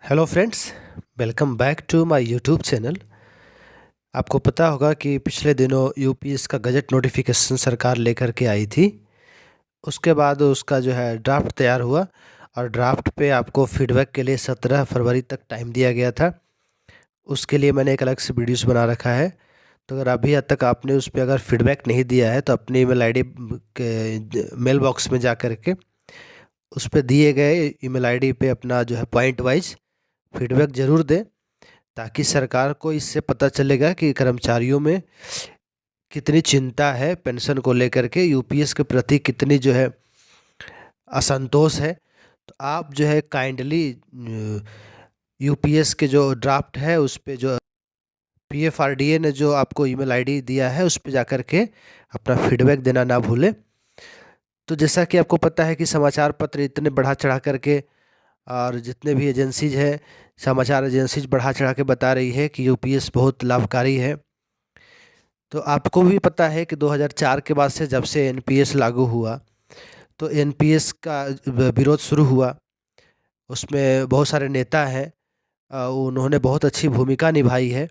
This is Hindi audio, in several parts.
Hello friends, welcome back to my YouTube channel. आपको पता होगा कि पिछले दिनों यूपीएस का गजट नोटिफिकेशन सरकार लेकर के आई थी। उसके बाद उसका जो है ड्राफ्ट तैयार हुआ और ड्राफ्ट पे आपको फीडबैक के लिए 17 फरवरी तक टाइम दिया गया था। उसके लिए मैंने एक अलग से वीडियोस बना रखा है। तो अगर अभी तक आपने उस पर अगर फीडबैक नहीं दिया है तो अपनी ईमेल आईडी के मेल बॉक्स में जा कर के उस पर दिए गए ईमेल आईडी पे अपना जो है पॉइंट वाइज फीडबैक ज़रूर दें, ताकि सरकार को इससे पता चलेगा कि कर्मचारियों में कितनी चिंता है पेंशन को लेकर के, यूपीएस के प्रति कितनी जो है असंतोष है। तो आप जो है काइंडली यूपीएस के जो ड्राफ्ट है उस पे जो पीएफआरडीए ने जो आपको ईमेल आईडी दिया है उस पे जाकर के अपना फीडबैक देना ना भूलें। तो जैसा कि आपको पता है कि समाचार पत्र इतने बढ़ा चढ़ा करके और जितने भी एजेंसीज है, समाचार एजेंसीज बढ़ा चढ़ा के बता रही है कि यूपीएस बहुत लाभकारी है। तो आपको भी पता है कि 2004 के बाद से जब से एनपीएस लागू हुआ तो एनपीएस का विरोध शुरू हुआ। उसमें बहुत सारे नेता हैं, उन्होंने बहुत अच्छी भूमिका निभाई है।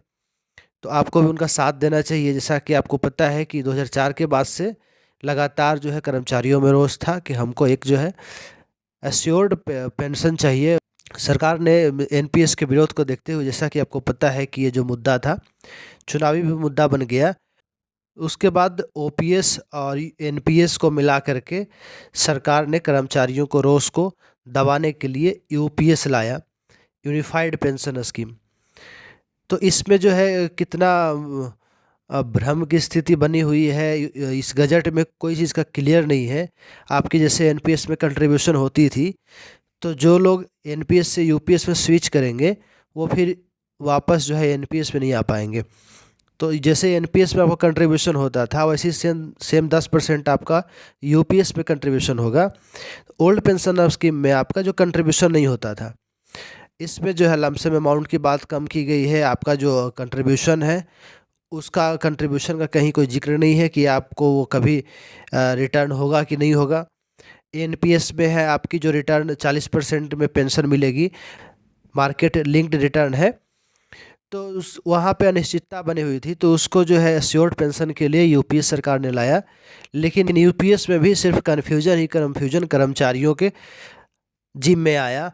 तो आपको भी उनका साथ देना चाहिए। जैसा कि आपको पता है कि 2004 के बाद से लगातार जो है कर्मचारियों में रोष था कि हमको एक जो है एश्योर्ड पेंशन चाहिए। सरकार ने एनपीएस के विरोध को देखते हुए, जैसा कि आपको पता है कि ये जो मुद्दा था चुनावी भी मुद्दा बन गया। उसके बाद ओपीएस और एनपीएस को मिला करके सरकार ने कर्मचारियों को रोष को दबाने के लिए यूपीएस लाया, यूनिफाइड पेंशन स्कीम। तो इसमें जो है कितना भ्रम की स्थिति बनी हुई है। इस गजट में कोई चीज़ का क्लियर नहीं है। आपकी जैसे एनपीएस में कंट्रीब्यूशन होती थी, तो जो लोग एनपीएस से यूपीएस में स्विच करेंगे वो फिर वापस जो है एनपीएस में नहीं आ पाएंगे। तो जैसे एनपीएस में आपका कंट्रीब्यूशन होता था वैसे ही सेम सेम 10% आपका यूपीएस में कंट्रीब्यूशन होगा। ओल्ड पेंशन स्कीम में आपका जो कंट्रीब्यूशन नहीं होता था, इसमें जो है लमसम अमाउंट की बात कम की गई है। आपका जो कंट्रीब्यूशन है उसका कंट्रीब्यूशन का कहीं कोई जिक्र नहीं है कि आपको वो कभी रिटर्न होगा कि नहीं होगा। एनपीएस में है आपकी जो रिटर्न 40% में पेंशन मिलेगी, मार्केट लिंक्ड रिटर्न है। तो उस वहाँ पे अनिश्चितता बनी हुई थी, तो उसको जो है एश्योर्ड पेंशन के लिए यूपीएस सरकार ने लाया। लेकिन यूपीएस में भी सिर्फ कन्फ्यूजन कर्मचारियों के जिम में आया।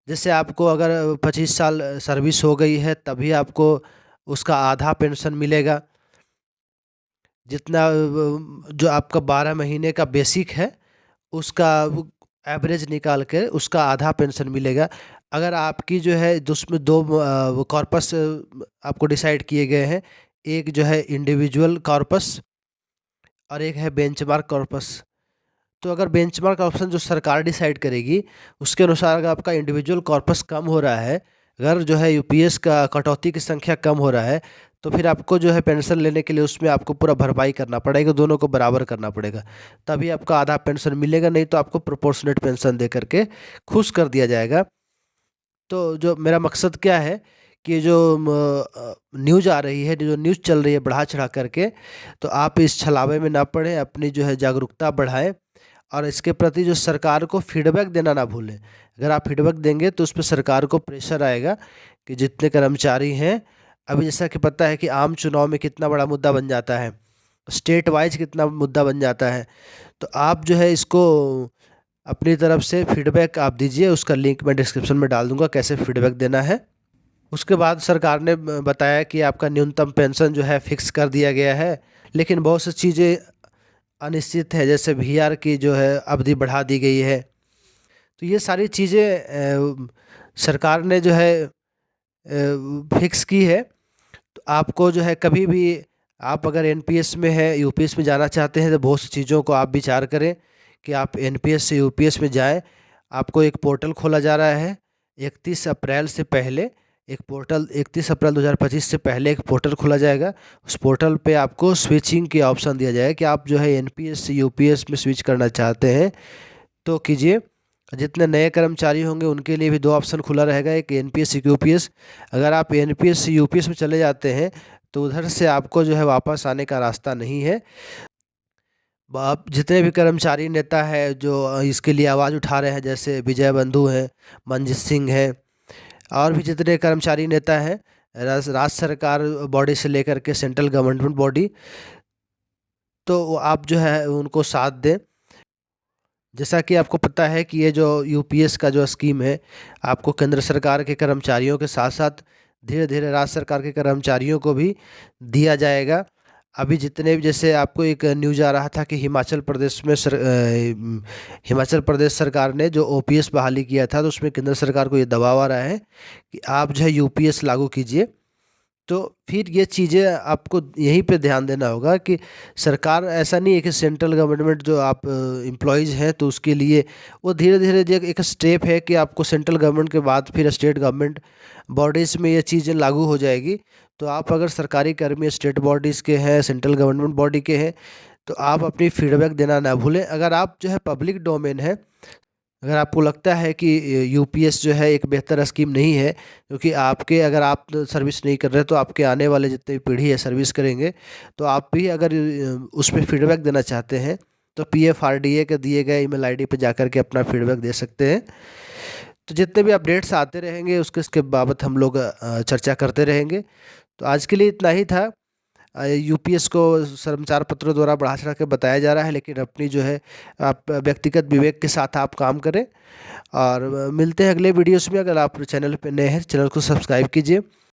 जैसे आपको अगर 25 साल सर्विस हो गई है तभी आपको उसका आधा पेंशन मिलेगा। जितना जो आपका 12 महीने का बेसिक है उसका एवरेज निकाल कर उसका आधा पेंशन मिलेगा। अगर आपकी जो है उसमें दो कॉर्पस आपको डिसाइड किए गए हैं, एक जो है इंडिविजुअल कॉर्पस और एक है बेंचमार्क कॉर्पस। तो अगर बेंचमार्क ऑप्शन जो सरकार डिसाइड करेगी उसके अनुसार अगर आपका इंडिविजुअल कॉर्पस कम हो रहा है, अगर जो है यूपीएस का कटौती की संख्या कम हो रहा है, तो फिर आपको जो है पेंशन लेने के लिए उसमें आपको पूरा भरपाई करना पड़ेगा, दोनों को बराबर करना पड़ेगा, तभी आपका आधा पेंशन मिलेगा। नहीं तो आपको प्रोपोर्शनेट पेंशन दे करके खुश कर दिया जाएगा। तो जो मेरा मकसद क्या है कि जो न्यूज़ आ रही है, जो न्यूज़ चल रही है बढ़ा चढ़ा करके, तो आप इस छलावे में ना पड़ें, अपनी जो है जागरूकता बढ़ाएं और इसके प्रति जो सरकार को फीडबैक देना ना भूलें। अगर आप फीडबैक देंगे तो उस पर सरकार को प्रेशर आएगा कि जितने कर्मचारी हैं, अभी जैसा कि पता है कि आम चुनाव में कितना बड़ा मुद्दा बन जाता है, स्टेट वाइज कितना मुद्दा बन जाता है। तो आप जो है इसको अपनी तरफ से फीडबैक आप दीजिए, उसका लिंक मैं डिस्क्रिप्शन में डाल दूंगा कैसे फीडबैक देना है। उसके बाद सरकार ने बताया कि आपका न्यूनतम पेंशन जो है फिक्स कर दिया गया है, लेकिन बहुत सी चीज़ें अनिश्चित है। जैसे वीआर की जो है अवधि बढ़ा दी गई है। तो ये सारी चीज़ें सरकार ने जो है फिक्स की है। तो आपको जो है कभी भी आप अगर एनपीएस में है यूपीएस में जाना चाहते हैं तो बहुत सी चीज़ों को आप विचार करें कि आप एनपीएस से यूपीएस में जाएं। आपको एक पोर्टल खोला जा रहा है 31 अप्रैल से पहले। एक पोर्टल 31 अप्रैल 2025 से पहले एक पोर्टल खोला जाएगा। उस पोर्टल पे आपको स्विचिंग की ऑप्शन दिया जाएगा कि आप जो है एनपीएस से यूपीएस में स्विच करना चाहते हैं तो कीजिए। जितने नए कर्मचारी होंगे उनके लिए भी दो ऑप्शन खुला रहेगा, एक एनपीएस एक यूपीएस। अगर आप एनपीएस से यूपीएस में चले जाते हैं तो उधर से आपको जो है वापस आने का रास्ता नहीं है। आप जितने भी कर्मचारी नेता है जो इसके लिए आवाज़ उठा रहे हैं, जैसे विजय बंधु हैं, मनजीत सिंह हैं, और भी जितने कर्मचारी नेता हैं, राज्य सरकार बॉडी से लेकर के सेंट्रल गवर्नमेंट बॉडी, तो वो आप जो है उनको साथ दें। जैसा कि आपको पता है कि ये जो यूपीएस का जो स्कीम है, आपको केंद्र सरकार के कर्मचारियों के साथ साथ धीरे धीरे राज्य सरकार के कर्मचारियों को भी दिया जाएगा। अभी जितने भी, जैसे आपको एक न्यूज़ आ रहा था कि हिमाचल प्रदेश सरकार ने जो ओपीएस बहाली किया था, तो उसमें केंद्र सरकार को ये दबाव आ रहा है कि आप जो है यूपीएस लागू कीजिए। तो फिर ये चीज़ें आपको यहीं पे ध्यान देना होगा कि सरकार, ऐसा नहीं है कि सेंट्रल गवर्नमेंट जो आप एम्प्लॉयज़ हैं तो उसके लिए वो धीरे धीरे जो एक स्टेप है कि आपको सेंट्रल गवर्नमेंट के बाद फिर स्टेट गवर्नमेंट बॉडीज़ में ये चीज़ें लागू हो जाएगी। तो आप अगर सरकारी कर्मी स्टेट बॉडीज़ के हैं, सेंट्रल गवर्नमेंट बॉडी के हैं, तो आप अपनी फीडबैक देना ना भूलें। अगर आप जो है पब्लिक डोमेन है, अगर आपको लगता है कि यूपीएस जो है एक बेहतर स्कीम नहीं है, क्योंकि आपके, अगर आप सर्विस नहीं कर रहे तो आपके आने वाले जितनी पीढ़ी है सर्विस करेंगे, तो आप भी अगर उस पर फीडबैक देना चाहते हैं तो पीएफआरडीए के दिए गए ईमेल आईडी पे जाकर के अपना फीडबैक दे सकते हैं। तो जितने भी अपडेट्स आते रहेंगे उसके बाबत हम लोग चर्चा करते रहेंगे। तो आज के लिए इतना ही था। यूपीएस को समाचार पत्रों द्वारा बढ़ा चढ़ा के बताया जा रहा है, लेकिन अपनी जो है आप व्यक्तिगत विवेक के साथ आप काम करें। और मिलते हैं अगले वीडियोस में। अगर आप चैनल पे नए हैं, चैनल को सब्सक्राइब कीजिए।